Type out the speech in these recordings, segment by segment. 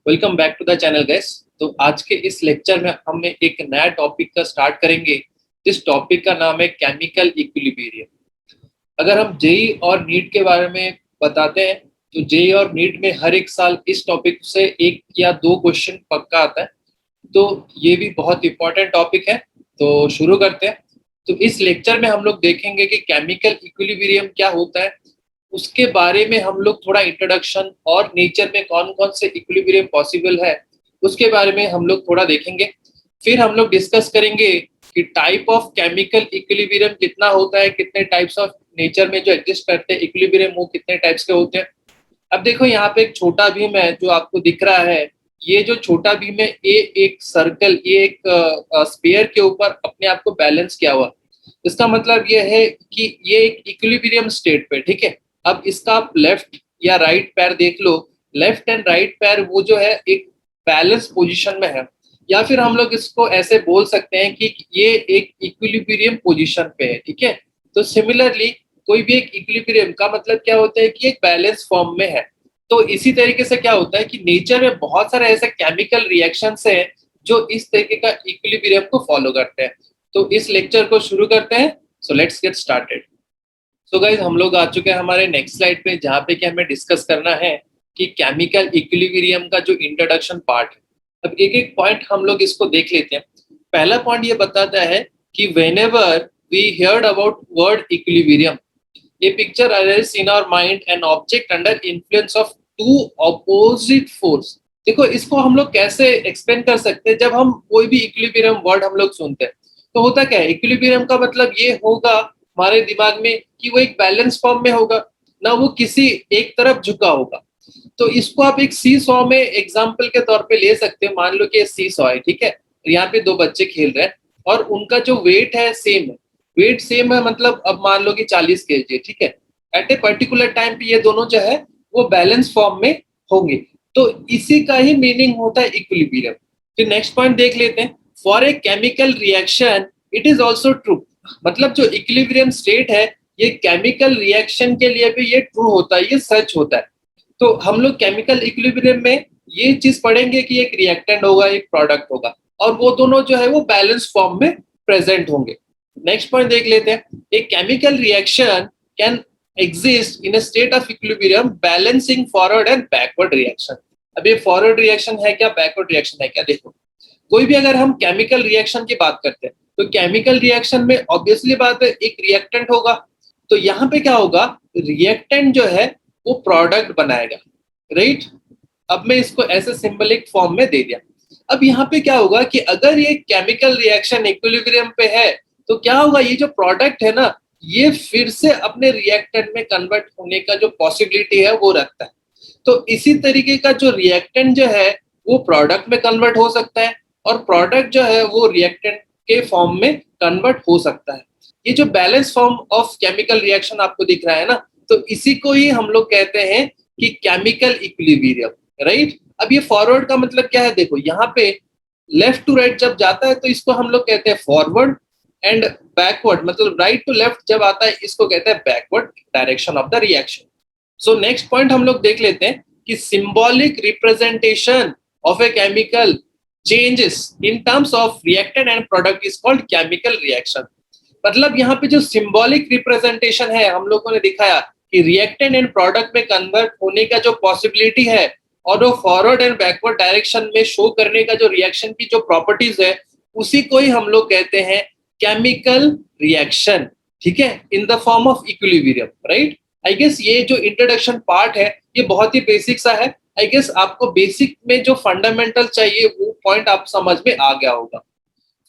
Welcome back to the channel guys. तो आज के इस लेक्चर में हम एक नया टॉपिक का स्टार्ट करेंगे। इस टॉपिक का नाम है केमिकल इक्विलिब्रियम। अगर हम जेई और नीट के बारे में बताते हैं तो जेई और नीट में हर एक साल इस टॉपिक से एक या दो क्वेश्चन पक्का आता है, तो ये भी बहुत इंपॉर्टेंट टॉपिक है। तो शुरू करते हैं। तो इस लेक्चर में हम लोग देखेंगे कि केमिकल इक्विलिब्रियम क्या होता है, उसके बारे में हम लोग थोड़ा इंट्रोडक्शन और नेचर में कौन कौन से इक्विलिब्रियम पॉसिबल है उसके बारे में हम लोग थोड़ा देखेंगे। फिर हम लोग डिस्कस करेंगे कि टाइप ऑफ केमिकल इक्विलिब्रियम कितना होता है, कितने टाइप्स ऑफ नेचर में जो एग्जिस्ट करते हैं इक्विलिब्रियम वो कितने टाइप्स के होते हैं। अब देखो यहाँ पे एक छोटा भीम है जो आपको दिख रहा है। ये जो छोटा भीम है ये एक सर्कल, ये एक स्फीयर के ऊपर अपने आप को बैलेंस किया हुआ। इसका मतलब ये है कि ये एक इक्विलिब्रियम स्टेट पे, ठीक है। अब इसका आप लेफ्ट या राइट पैर देख लो। लेफ्ट एंड राइट पैर वो जो है एक बैलेंस पोजीशन में है, या फिर हम लोग इसको ऐसे बोल सकते हैं कि ये एक इक्विलिब्रियम पोजीशन पे है, ठीक है। तो सिमिलरली कोई भी एक इक्विलिब्रियम का मतलब क्या होता है कि एक बैलेंस फॉर्म में है। तो इसी तरीके से क्या होता है कि नेचर में बहुत सारे ऐसे केमिकल रिएक्शंस हैं जो इस तरीके का इक्विलिब्रियम को फॉलो करते हैं। तो इस लेक्चर को शुरू करते हैं। So let's get started. So guys, हम लोग आ चुके हैं हमारे नेक्स्ट स्लाइड पे, जहाँ पे कि हमें डिस्कस करना है कि केमिकल इक्विलिब्रियम का जो इंट्रोडक्शन पार्ट है। अब एक एक पॉइंट हम लोग इसको देख लेते हैं। पहला पॉइंट ये बताता है कि whenever we heard about word equilibrium, a picture arises in our mind an object under influence of two opposite force। देखो इसको हम लोग कैसे एक्सप्लेन कर सकते हैं। जब हम कोई भी इक्विलिब्रियम वर्ड हम लोग सुनते हैं तो होता क्या है, इक्विलिब्रियम का मतलब ये होगा हमारे दिमाग में कि वो एक बैलेंस फॉर्म में होगा, ना वो किसी एक तरफ झुका होगा। तो इसको आप एक सी सॉ में एग्जाम्पल के तौर पे ले सकते हैं। मान लो कि सी सॉ है, ठीक है। यहाँ पे दो बच्चे खेल रहे हैं और उनका जो वेट है सेम है। वेट सेम है मतलब अब मान लो कि 40 kg, ठीक है। एट ए पर्टिकुलर टाइम पे ये दोनों जो है वो बैलेंस फॉर्म में होंगे। तो इसी का ही मीनिंग होता है इक्विलिब्रियम। फिर नेक्स्ट पॉइंट देख लेते हैं। For a chemical reaction it is also true, मतलब जो इक्विलिब्रियम स्टेट है ये केमिकल रिएक्शन के लिए भी ये ट्रू होता है, ये सच होता है। तो हम लोग केमिकल इक्विलिब्रियम में ये चीज पढ़ेंगे कि एक रिएक्टेंट होगा, एक प्रोडक्ट होगा, और वो दोनों जो है वो बैलेंस फॉर्म में प्रेजेंट होंगे। नेक्स्ट पॉइंट देख लेते हैं। A chemical reaction can exist in a state of equilibrium balancing forward and backward reaction. अब ये फॉरवर्ड रिएक्शन है क्या, बैकवर्ड रिएक्शन है क्या? देखो कोई भी अगर हम केमिकल रिएक्शन की बात करते हैं तो केमिकल रिएक्शन में ऑब्वियसली बात है एक रिएक्टेंट होगा। तो यहाँ पे क्या होगा, रिएक्टेंट जो है वो प्रोडक्ट बनाएगा, राइट। अब मैं इसको ऐसे सिंबलिक फॉर्म में दे दिया। अब यहाँ पे क्या होगा कि अगर ये केमिकल रिएक्शन इक्विलिब्रियम पे है तो क्या होगा, ये जो प्रोडक्ट है ना ये फिर से अपने रिएक्टेंट में कन्वर्ट होने का जो पॉसिबिलिटी है वो रखता है। तो इसी तरीके का जो रिएक्टेंट जो है वो प्रोडक्ट में कन्वर्ट हो सकता है और प्रोडक्ट जो है वो रिएक्टेंट के फॉर्म में कन्वर्ट हो सकता है। ये जो balance form of chemical reaction आपको दिख रहा है ना, तो इसी को ही हम लोग कहते हैं कि केमिकल इक्विलिब्रियम, राइट। अब ये फॉरवर्ड का मतलब क्या है, देखो यहाँ पे लेफ्ट टू राइट जब जाता है तो इसको हम लोग कहते हैं फॉरवर्ड, एंड बैकवर्ड मतलब राइट टू लेफ्ट जब आता है इसको कहते हैं backward direction of the reaction. So next point हम लोग देख लेते हैं कि symbolic representation of a chemical changes in terms of reactant and product is called chemical reaction. मतलब यहाँ पे जो सिंबॉलिक रिप्रेजेंटेशन है हम लोगों ने दिखाया कि रिएक्टेंट एंड प्रोडक्ट में कन्वर्ट होने का जो पॉसिबिलिटी है और वो फॉरवर्ड एंड बैकवर्ड डायरेक्शन में शो करने का जो रिएक्शन की जो प्रॉपर्टीज है उसी को ही हम लोग कहते हैं केमिकल रिएक्शन, ठीक है, in the form of equilibrium, right. I guess ये जो इंट्रोडक्शन पार्ट है ये बहुत ही बेसिक सा है। आई गेस आपको बेसिक में जो फंडामेंटल चाहिए वो पॉइंट आप समझ में आ गया होगा।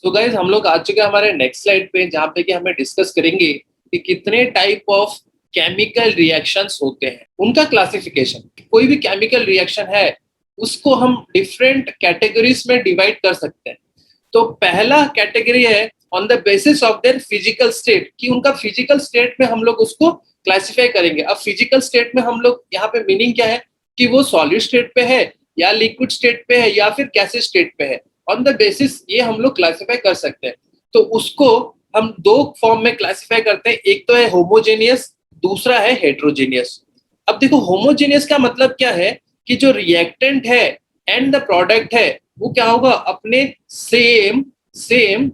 सो गाइज, हम लोग आ चुके हैं हमारे नेक्स्ट स्लाइड पे, जहाँ पे कि हमें डिस्कस करेंगे कि कितने टाइप ऑफ केमिकल रिएक्शंस होते हैं, उनका क्लासिफिकेशन। कोई भी केमिकल रिएक्शन है उसको हम डिफरेंट कैटेगरीज में डिवाइड कर सकते हैं। तो पहला कैटेगरी है on the basis of their physical state, कि उनका फिजिकल स्टेट में हम लोग उसको क्लासिफाई करेंगे। अब फिजिकल स्टेट में हम लोग यहाँ पे मीनिंग क्या है कि वो सॉलिड स्टेट पे है या लिक्विड स्टेट पे है या फिर गैसियस स्टेट पे है। ऑन द बेसिस ये हम लोग क्लासिफाई कर सकते हैं। तो उसको हम दो फॉर्म में क्लासिफाई करते हैं, एक तो है होमोजेनियस, दूसरा है हेट्रोजेनियस। अब देखो होमोजेनियस का मतलब क्या है कि जो रिएक्टेंट है एंड द प्रोडक्ट है वो क्या होगा, अपने सेम सेम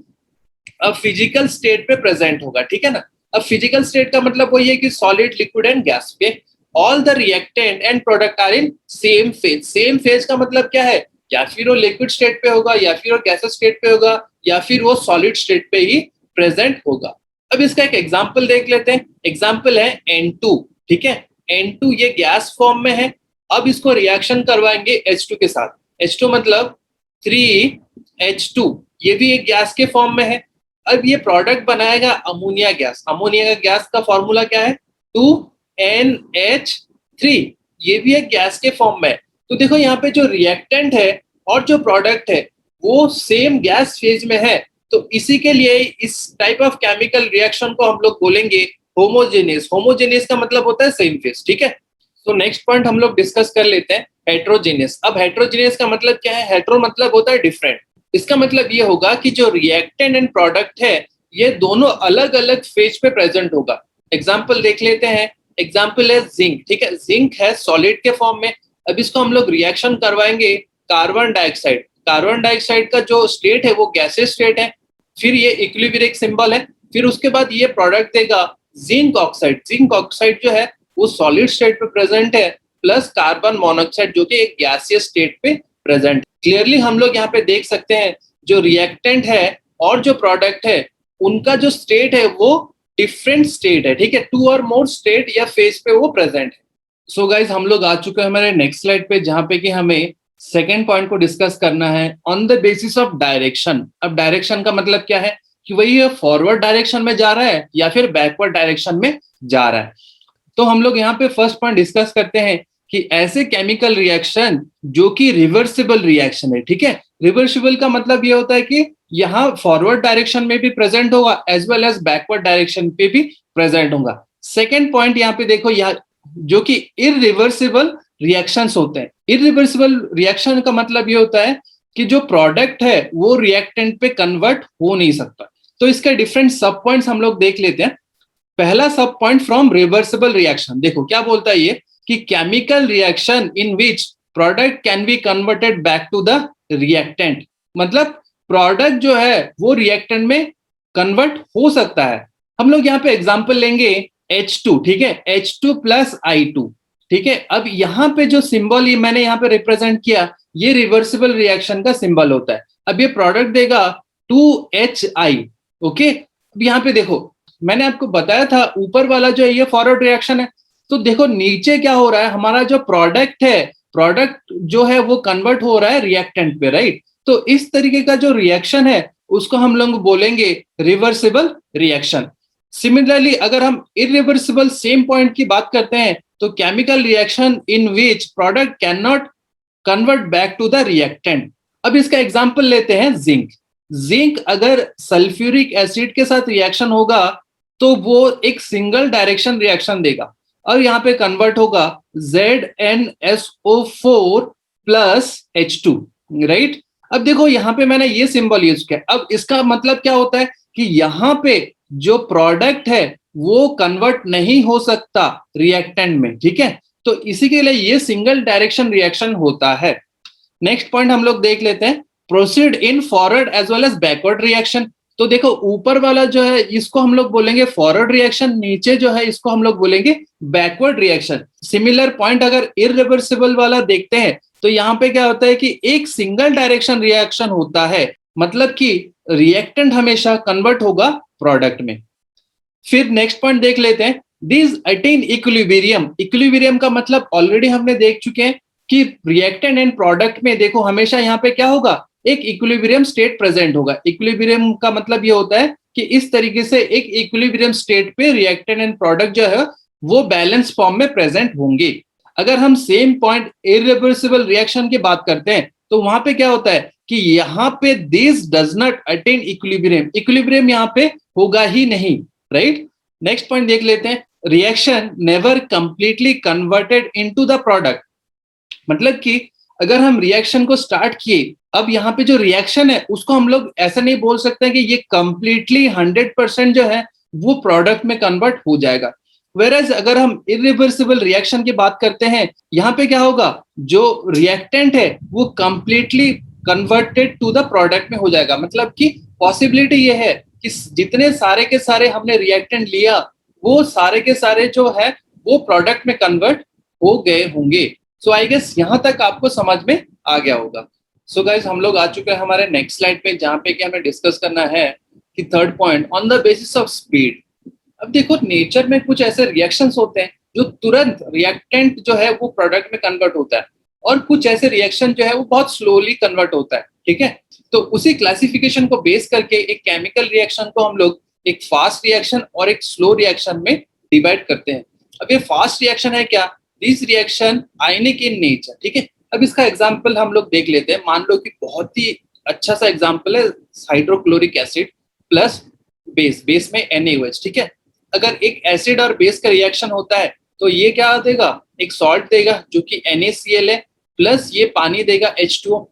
फिजिकल स्टेट पे प्रेजेंट होगा, ठीक है ना। अब फिजिकल स्टेट का मतलब वही है कि सॉलिड, लिक्विड एंड गैस पे all the reactant and product are in same phase. Same phase का मतलब क्या है, या फिर वो लिक्विड स्टेट पे होगा, या फिर वो गैसेस स्टेट पे होगा, या फिर वो सॉलिड स्टेट पे ही प्रेजेंट होगा। अब इसका एक एग्जांपल देख लेते हैं। एग्जांपल है N2, ठीक है। N2 ये गैस फॉर्म में है। अब इसको रिएक्शन करवाएंगे H2 के साथ। H2 मतलब 3H2, ये भी एक गैस के फॉर्म में है। अब ये प्रोडक्ट बनाएगा अमोनिया गैस। अमोनिया गैस का फॉर्मूला क्या है, 2NH3, ये भी एक गैस के फॉर्म में है। तो देखो यहाँ पे जो रिएक्टेंट है और जो प्रोडक्ट है वो सेम गैस फेज में है। तो इसी के लिए इस टाइप ऑफ केमिकल रिएक्शन को हम लोग बोलेंगे होमोजेनियस। होमोजेनियस का मतलब होता है सेम फेज, ठीक है। तो नेक्स्ट पॉइंट हम लोग डिस्कस कर लेते हैं, हेट्रोजेनियस। अब हेट्रोजेनियस का मतलब क्या है, हेट्रो मतलब होता है डिफरेंट। इसका मतलब ये होगा कि जो रिएक्टेंट एंड प्रोडक्ट है ये दोनों अलग अलग फेज पे प्रेजेंट होगा। एग्जाम्पल देख लेते हैं। एग्जाम्पल है जिंक, ठीक है। जिंक है सॉलिड के फॉर्म में। अब इसको हम लोग रिएक्शन करवाएंगे कार्बन डाइऑक्साइड। कार्बन डाइऑक्साइड का जो स्टेट है वो गैसेस स्टेट है। फिर ये इक्विलिब्रियम सिंबल है। फिर उसके बाद ये प्रोडक्ट देगा जिंक ऑक्साइड। जिंक ऑक्साइड जो है वो सॉलिड स्टेट पे प्रेजेंट है, प्लस कार्बन मोनोऑक्साइड जो कि एक गैसियस स्टेट पे प्रेजेंट। क्लियरली हम लोग यहाँ पे देख सकते हैं जो रिएक्टेंट है और जो प्रोडक्ट है उनका जो स्टेट है वो डिफरेंट स्टेट है, ठीक है। 2 और मोर स्टेट या फेज पे वो प्रेजेंट है। सो गाइज हम लोग आ चुके हैं हमारे नेक्स्ट स्लाइड पे, जहां पे कि हमें सेकेंड पॉइंट को डिस्कस करना है, on the basis of direction. अब डायरेक्शन का मतलब क्या है कि वही फॉरवर्ड डायरेक्शन में जा रहा है या फिर बैकवर्ड डायरेक्शन में जा रहा है। तो हम लोग यहाँ पे फर्स्ट पॉइंट डिस्कस करते हैं कि ऐसे केमिकल रिएक्शन जो कि रिवर्सिबल रिएक्शन है, ठीक है। रिवर्सिबल का मतलब ये होता है कि यहाँ फॉरवर्ड डायरेक्शन में भी प्रेजेंट होगा as well as backward direction पे भी प्रेजेंट होगा। सेकेंड पॉइंट यहाँ पे देखो, यहाँ जो कि इरिवर्सिबल रिएक्शंस होते हैं। इरिवर्सिबल रिएक्शन का मतलब ये होता है कि जो प्रोडक्ट है वो रिएक्टेंट पे कन्वर्ट हो नहीं सकता। तो इसके डिफरेंट सब पॉइंट्स हम लोग देख लेते हैं। पहला सब पॉइंट फ्रॉम रिवर्सिबल रिएक्शन, देखो क्या बोलता है ये कि chemical reaction in which product can be converted back to the reactant. मतलब प्रोडक्ट जो है वो रिएक्टेंट में कन्वर्ट हो सकता है। हम लोग यहाँ पे एग्जांपल लेंगे H2, ठीक है। H2 प्लस I2, ठीक है। अब यहाँ पे जो सिंबल ये मैंने यहाँ पे रिप्रेजेंट किया ये रिवर्सिबल रिएक्शन का सिंबल होता है। अब ये प्रोडक्ट देगा 2HI, ओके। अब यहाँ पे देखो मैंने आपको बताया था ऊपर वाला जो है ये फॉरवर्ड रिएक्शन है। तो देखो नीचे क्या हो रहा है, हमारा जो प्रोडक्ट है, प्रोडक्ट जो है वो कन्वर्ट हो रहा है रिएक्टेंट पे, राइट। तो इस तरीके का जो रिएक्शन है उसको हम लोग बोलेंगे रिवर्सिबल रिएक्शन। सिमिलरली अगर हम इरिवर्सिबल सेम पॉइंट की बात करते हैं तो chemical reaction in which product can not convert back to the reactant. अब इसका एग्जांपल लेते हैं जिंक। जिंक अगर सल्फ्यूरिक एसिड के साथ रिएक्शन होगा तो वो एक सिंगल डायरेक्शन रिएक्शन देगा और यहाँ पे कन्वर्ट होगा ZnSO4 प्लस H2, राइट। अब देखो यहाँ पे मैंने ये सिंबल यूज किया। अब इसका मतलब क्या होता है कि यहाँ पे जो प्रोडक्ट है वो कन्वर्ट नहीं हो सकता रिएक्टेंट में, ठीक है। तो इसी के लिए ये सिंगल डायरेक्शन रिएक्शन होता है। नेक्स्ट पॉइंट हम लोग देख लेते हैं, proceed in forward as well as backward reaction. तो देखो ऊपर वाला जो है इसको हम लोग बोलेंगे फॉरवर्ड रिएक्शन, नीचे जो है इसको हम लोग बोलेंगे बैकवर्ड रिएक्शन। सिमिलर पॉइंट अगर इरिवर्सिबल वाला देखते हैं तो यहाँ पे क्या होता है कि एक सिंगल डायरेक्शन रिएक्शन होता है, मतलब कि रिएक्टेंट हमेशा कन्वर्ट होगा प्रोडक्ट में। फिर नेक्स्ट पॉइंट देख लेते हैं, दिस अटेन इक्विलिब्रियम। इक्विलिब्रियम का मतलब ऑलरेडी हमने देख चुके हैं कि रिएक्टेंट एंड प्रोडक्ट में देखो हमेशा यहाँ पे क्या होगा, एक इक्विलिब्रियम स्टेट प्रेजेंट होगा। इक्विलिब्रियम का मतलब ये होता है कि इस तरीके से एक इक्विलिब्रियम स्टेट पे रिएक्टेंट एंड प्रोडक्ट जो है वो बैलेंस फॉर्म में प्रेजेंट होंगे। अगर हम सेम पॉइंट इरिवर्सिबल रिएक्शन की बात करते हैं तो वहां पे क्या होता है कि यहाँ पे this does not attain equilibrium. Equilibrium यहाँ पे होगा ही नहीं, राइट। नेक्स्ट पॉइंट देख लेते हैं, reaction never completely converted into the product. मतलब कि अगर हम रिएक्शन को स्टार्ट किए, अब यहाँ पे जो रिएक्शन है उसको हम लोग ऐसा नहीं बोल सकते कि ये कंप्लीटली 100% जो है वो प्रोडक्ट में कन्वर्ट हो जाएगा। वेरएज अगर हम इरिवर्सिबल रिएक्शन की बात करते हैं, यहाँ पे क्या होगा, जो रिएक्टेंट है वो completely converted to the product में हो जाएगा। मतलब कि पॉसिबिलिटी ये है कि जितने सारे के सारे हमने रिएक्टेंट लिया वो सारे के सारे जो है वो प्रोडक्ट में कन्वर्ट हो गए होंगे। सो आई गेस यहाँ तक आपको समझ में आ गया होगा। सो गाइस हम लोग आ चुके हैं हमारे नेक्स्ट स्लाइड पे, जहाँ पे कि हमें डिस्कस करना है कि third point on the basis of speed. अब देखो नेचर में कुछ ऐसे रिएक्शंस होते हैं जो तुरंत रिएक्टेंट जो है वो प्रोडक्ट में कन्वर्ट होता है, और कुछ ऐसे रिएक्शन जो है वो बहुत स्लोली कन्वर्ट होता है। ठीक है, तो उसी क्लासिफिकेशन को बेस करके एक केमिकल रिएक्शन को हम लोग एक फास्ट रिएक्शन और एक स्लो रिएक्शन में डिवाइड करते हैं। अब ये फास्ट रिएक्शन है क्या, this reaction ionic in nature. ठीक है, अब इसका एग्जांपल हम लोग देख लेते हैं। मान लो कि बहुत ही अच्छा सा एग्जांपल है hydrochloric acid plus base, base में NaOH। ठीक है, अगर एक एसिड और बेस का रिएक्शन होता है तो ये क्या देगा, एक सॉल्ट देगा जो कि NaCl है, प्लस ये पानी देगा H2O।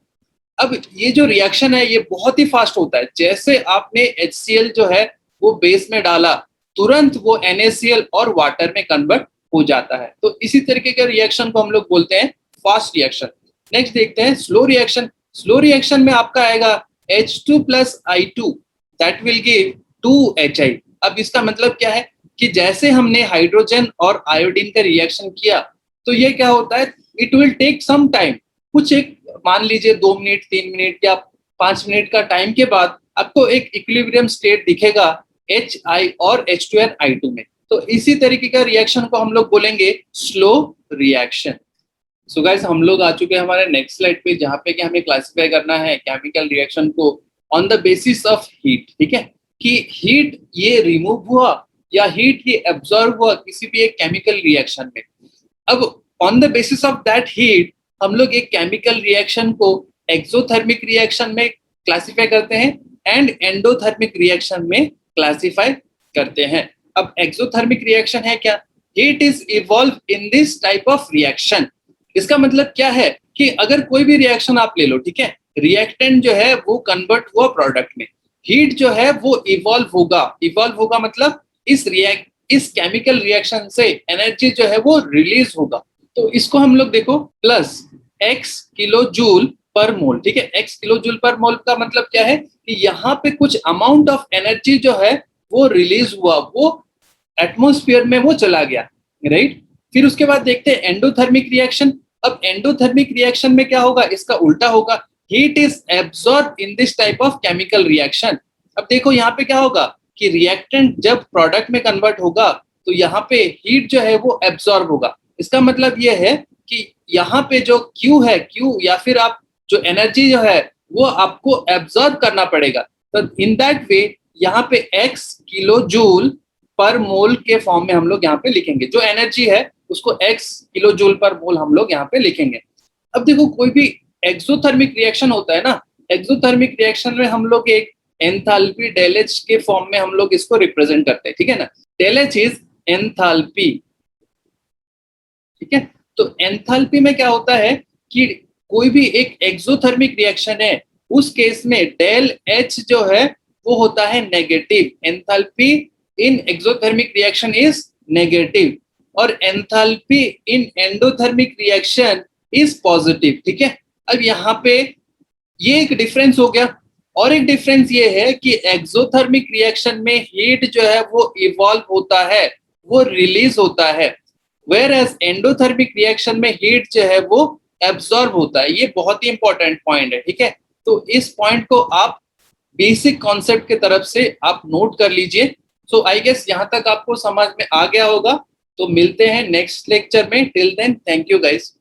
अब ये जो रिएक्शन है ये बहुत ही फास्ट होता है। जैसे आपने HCl जो है वो बेस में डाला, तुरंत वो NaCl और वाटर में कन्वर्ट हो जाता है। तो इसी तरीके के रिएक्शन को हम लोग बोलते हैं फास्ट रिएक्शन। नेक्स्ट देखते हैं स्लो रिएक्शन। स्लो रिएक्शन में आपका आएगा H2 plus I2 that will give 2HI। अब इसका मतलब क्या है कि जैसे हमने हाइड्रोजन और आयोडीन का रिएक्शन किया तो ये क्या होता है, it will take some time, कुछ एक मान लीजिए 2 मिनट 3 मिनट या 5 मिनट का टाइम के बाद आपको एक इक्विलिब्रियम स्टेट दिखेगा HI और H2 I2 में। तो इसी तरीके का रिएक्शन को हम लोग बोलेंगे स्लो रिएक्शन। सो गाइस हम लोग आ चुके हैं हमारे नेक्स्ट स्लाइड पे, जहाँ पे कि हमें क्लासिफाई करना है केमिकल रिएक्शन को on the basis of heat. ठीक है, कि हीट ये रिमूव हुआ या हीट ये एब्जॉर्ब हुआ किसी भी एक केमिकल रिएक्शन में। अब on the basis of that heat हम लोग एक केमिकल रिएक्शन को एक्सोथर्मिक रिएक्शन में क्लासिफाई करते हैं एंड एंडोथर्मिक रिएक्शन में क्लासिफाई करते हैं। अब एक्सोथर्मिक रिएक्शन है क्या, heat is evolve in this type of reaction. इसका मतलब क्या है कि अगर कोई भी रिएक्शन आप ले लो, ठीक है, रिएक्टेंट जो है वो कन्वर्ट हुआ प्रोडक्ट में, हीट जो है वो इवॉल्व होगा। इवॉल्व होगा मतलब इस केमिकल रिएक्शन से एनर्जी जो है वो रिलीज होगा। तो इसको हम लोग देखो प्लस x किलो जूल पर मोल। ठीक है, x किलो जूल पर मोल का मतलब क्या है कि यहाँ पे कुछ अमाउंट ऑफ एनर्जी जो है वो रिलीज हुआ, वो एटमॉस्फेयर में वो चला गया, राइट। फिर उसके बाद देखते हैं एंडोथर्मिक रिएक्शन। अब एंडोथर्मिक रिएक्शन में क्या होगा, इसका उल्टा होगा, heat is absorb in this type of chemical reaction. अब देखो यहाँ पे क्या होगा कि रिएक्टेंट जब प्रोडक्ट में कन्वर्ट होगा तो यहाँ पे हीट जो है वो एब्सॉर्ब होगा। इसका मतलब ये है कि यहाँ पे जो Q है, Q या फिर आप जो एनर्जी जो है वो आपको एब्सॉर्ब करना पड़ेगा। तो इन दैट वे यहाँ पे x किलो जूल पर मोल के फॉर्म में हम लोग यहाँ पे लिखेंगे। जो एनर्जी है उसको x किलो जूल पर मोल हम लोग यहाँ पे लिखेंगे। अब देखो कोई भी एक्सोथर्मिक रिएक्शन होता है ना, एक्सोथर्मिक रिएक्शन में हम लोग एक एंथैल्पी डेल एच के फॉर्म में हम लोग इसको रिप्रेजेंट करते हैं। ठीक है ना, डेल एच इज एंथैल्पी। ठीक है, तो एंथैल्पी में क्या होता है कि कोई भी एक एक्सोथर्मिक रिएक्शन है उस केस में डेल एच जो है वो होता है negative. Enthalpy in exothermic reaction is negative और enthalpy in endothermic reaction is positive. ठीक है, अब यहाँ पे ये एक डिफरेंस हो गया। और एक डिफरेंस ये है कि एक्सोथर्मिक रिएक्शन में हीट जो है वो इवॉल्व होता है, वो रिलीज होता है, वेयरएज एंडोथर्मिक रिएक्शन में हीट जो है वो एब्सॉर्ब होता है। ये बहुत ही इंपॉर्टेंट पॉइंट है। ठीक है, तो इस पॉइंट को आप बेसिक कॉन्सेप्ट की तरफ से आप नोट कर लीजिए। सो आई गेस यहाँ तक आपको समझ में आ गया होगा। तो मिलते हैं नेक्स्ट लेक्चर में। Till then thank you guys.